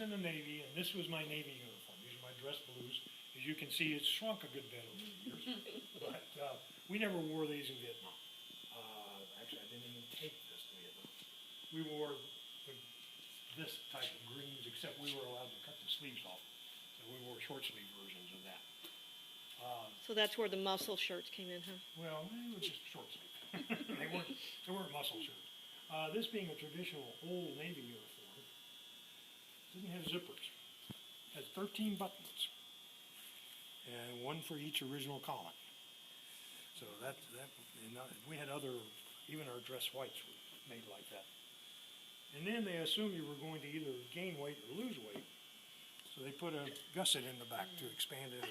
in the Navy, and this was my Navy uniform. These are my dress blues. As you can see, it's shrunk a good bit over the years. But we never wore these in Vietnam. Actually, I didn't even take this to Vietnam. We wore this type of greens, except we were allowed to cut the sleeves off. So we wore short sleeve versions of that. So that's where the muscle shirts came in, huh? Well, they were just short sleeve. they weren't muscle shirts. This being a traditional old Navy uniform, didn't have zippers. Had 13 buttons, and one for each original collar. So we had other, even our dress whites were made like that. And then they assumed you were going to either gain weight or lose weight, so they put a gusset in the back to expand it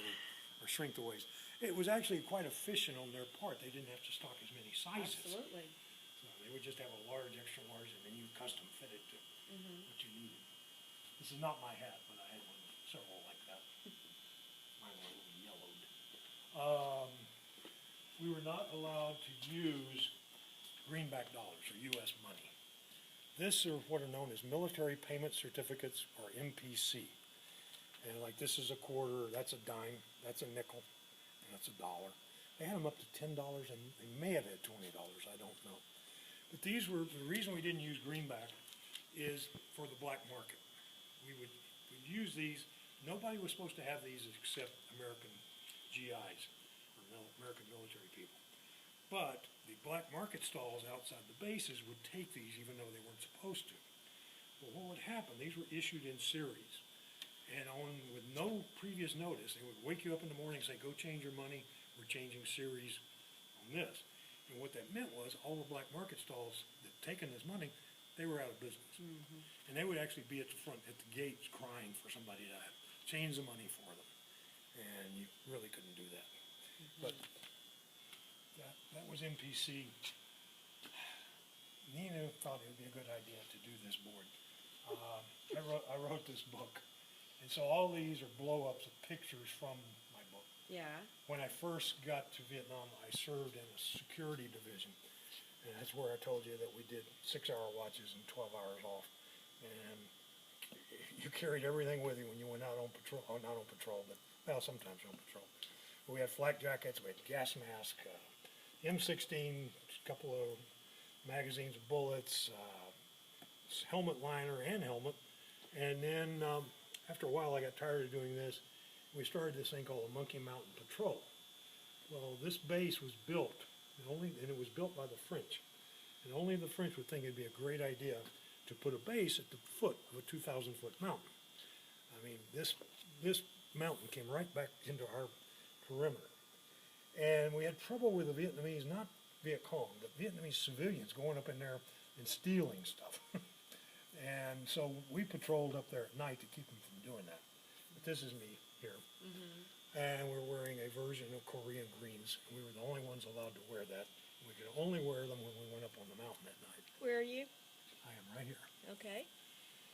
or shrink the waist. It was actually quite efficient on their part. They didn't have to stock as many sizes. Absolutely. So they would just have a large, extra large, and then you custom fit it to what you needed. This is not my hat, but I had several like that. Mine were a little yellowed. We were not allowed to use greenback dollars or U.S. money. This are what are known as military payment certificates, or MPC. And like this is a quarter, that's a dime, that's a nickel, and that's $1. They had them up to $10, and they may have had $20, I don't know. But these were, the reason we didn't use greenback is for the black market. We'd use these, nobody was supposed to have these except American GIs, or American military people. But the black market stalls outside the bases would take these even though they weren't supposed to. But what would happen, these were issued in series. And with no previous notice, they would wake you up in the morning and say, go change your money, we're changing series on this. And what that meant was all the black market stalls that taken this money, they were out of business. And they would actually be at the front, at the gates, crying for somebody to change the money for them. And you really couldn't do that. But that was MPC. Nina thought it would be a good idea to do this board. I wrote this book. And so all these are blow-ups of pictures from my book. Yeah. When I first got to Vietnam, I served in a security division. And that's where I told you that we did 6-hour watches and 12 hours off. And you carried everything with you when you went out on patrol. Oh, not on patrol, but, well, sometimes on patrol. We had flak jackets, we had gas mask, M16, a couple of magazines of bullets, helmet liner and helmet. And then after a while, I got tired of doing this. We started this thing called the Monkey Mountain Patrol. Well, this base was built, and it was built by the French. And only the French would think it'd be a great idea to put a base at the foot of a 2,000-foot mountain. I mean, this mountain came right back into our perimeter. And we had trouble with the Vietnamese, not Viet Cong, but Vietnamese civilians going up in there and stealing stuff. And so we patrolled up there at night to keep them from doing that. But this is me here. And we're wearing a version of Korean greens. We were the only ones allowed to wear that. We could only wear them when we went up on the mountain at night. Where are you? I am right here. Okay.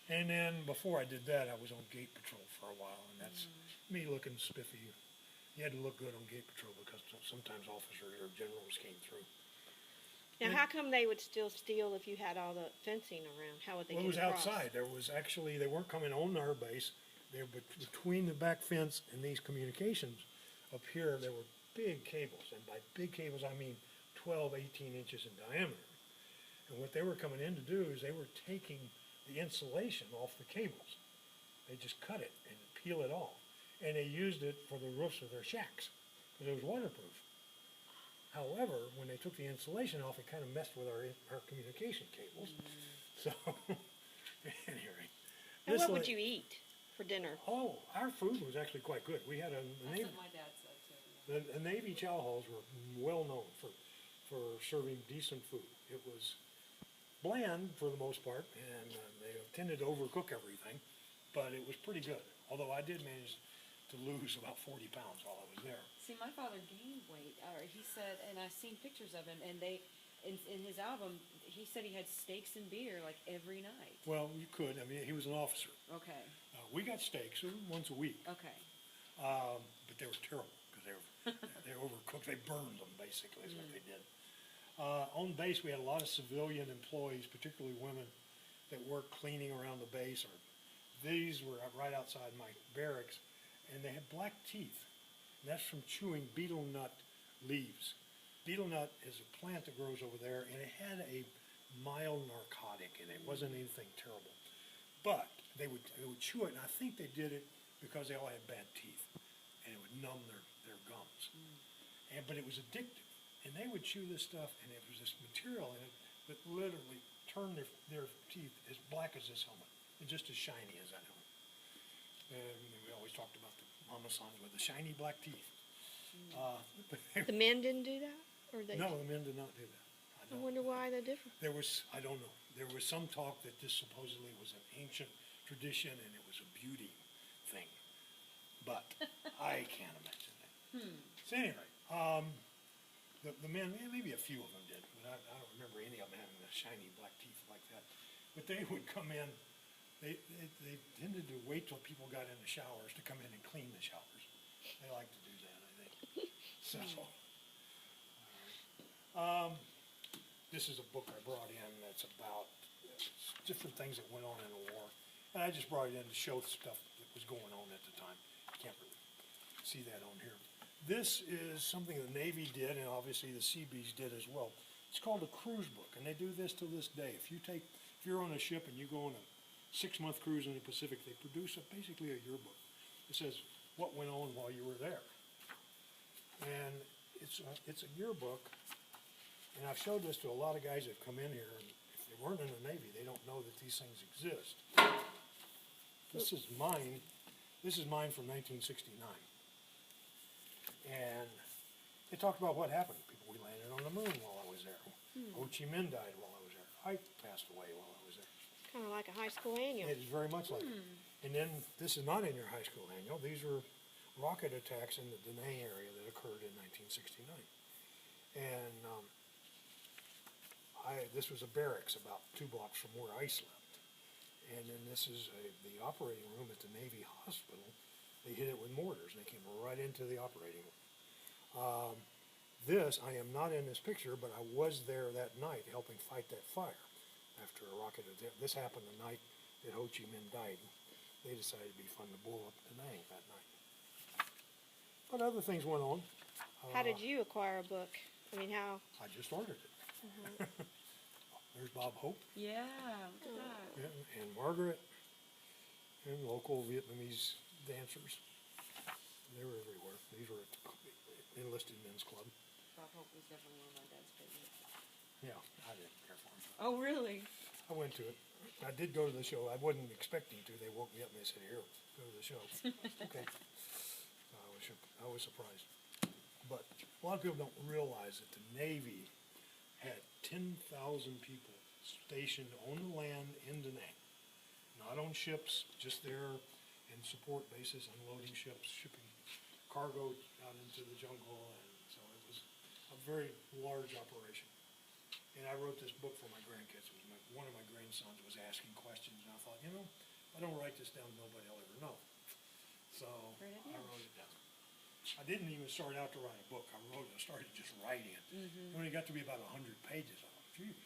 And then before I did that, I was on gate patrol for a while, and that's me looking spiffy. You had to look good on gate patrol because sometimes officers or generals came through. Now, how come they would still steal if you had all the fencing around? How would they Well, get it was across? outside. There was actually, they weren't coming on our base. They were between the back fence and these communications. Up here, there were big cables, and by big cables, I mean 12, 18 inches in diameter. And what they were coming in to do is they were taking the insulation off the cables. They just cut it and peel it off. And they used it for the roofs of their shacks because it was waterproof. However, when they took the insulation off, it kind of messed with our communication cables. So, anyway. And what would you eat for dinner? Oh, our food was actually quite good. We had That's what my dad said too. the Navy chow halls were well known for serving decent food. It was bland for the most part, and they tended to overcook everything, but it was pretty good. Although I did manage to lose about 40 pounds while I was there. See, my father gained weight, or he said, and I've seen pictures of him, and in his album, he said he had steaks and beer like every night. Well, you could. I mean, he was an officer. Okay. We got steaks once a week, Okay. but they were terrible because they were overcooked. They burned them, basically, is what they did. On base, we had a lot of civilian employees, particularly women, that worked cleaning around the base or these were right outside my barracks, and they had black teeth. And that's from chewing betel nut leaves. Betel nut is a plant that grows over there, and it had a mild narcotic in it. It wasn't anything terrible. But they would chew it, and I think they did it because they all had bad teeth, and it would numb their gums. But it was addictive. And they would chew this stuff, and it was this material in it that literally turned their teeth as black as this helmet, and just as shiny as that helmet. And we always talked about the Mama-sans with the shiny black teeth. The men didn't do that? Or they? No, the men did not do that. I wonder why they're different. I don't know. There was some talk that this supposedly was an ancient tradition and it was a beauty thing. But I can't imagine that. So anyway, the men, maybe a few of them did, but I don't remember any of them having the shiny black teeth like that. But they would come in, they tended to wait till people got in the showers to come in and clean the showers. They like to do that, I think. So, this is a book I brought in that's about different things that went on in the war. And I just brought it in to show stuff that was going on at the time. You can't really see that on here. This is something the Navy did, and obviously the Seabees did as well. It's called a cruise book, and they do this to this day. If you're on a ship and you go on a 6-month cruise in the Pacific, they produce basically a yearbook. It says what went on while you were there. And it's a yearbook, and I've showed this to a lot of guys that come in here, and if they weren't in the Navy, they don't know that these things exist. This is mine. This is mine from 1969. And it talked about what happened. We landed on the moon while I was there. Ho Chi Minh died while I was there. I passed away while I was there. Kind of like a high school annual. It is very much like it. And then, this is not in your high school annual. These were rocket attacks in the Da Nang area that occurred in 1969. And this was a barracks about 2 blocks from where I slept. And then this is the operating room at the Navy hospital. They hit it with mortars, and they came right into the operating room. I am not in this picture, but I was there that night helping fight that fire after a rocket attack. This happened the night that Ho Chi Minh died. They decided it'd be fun to blow up Da Nang that night. But other things went on. How did you acquire a book? I mean, how? I just ordered it. There's Bob Hope. Yeah, look at that. And Margaret, and local Vietnamese dancers. They were everywhere. These were at the enlisted men's club. Bob Hope was definitely one of my dad's favorites. Yeah, I didn't care for him. Oh, really? I went to it. I did go to the show. I wasn't expecting to. They woke me up and they said, "Here, go to the show." Okay. I was surprised. But a lot of people don't realize that the Navy had 10,000 people stationed on the land in Da Nang. Not on ships, just there in support bases, unloading ships, shipping cargo out into the jungle. And so it was a very large operation. And I wrote this book for my grandkids. One of my grandsons was asking questions, and I thought, if I don't write this down, nobody will ever know. So I wrote it down. I didn't even start out to write a book. I started just writing it. And when it got to be about 100 pages, I thought, gee,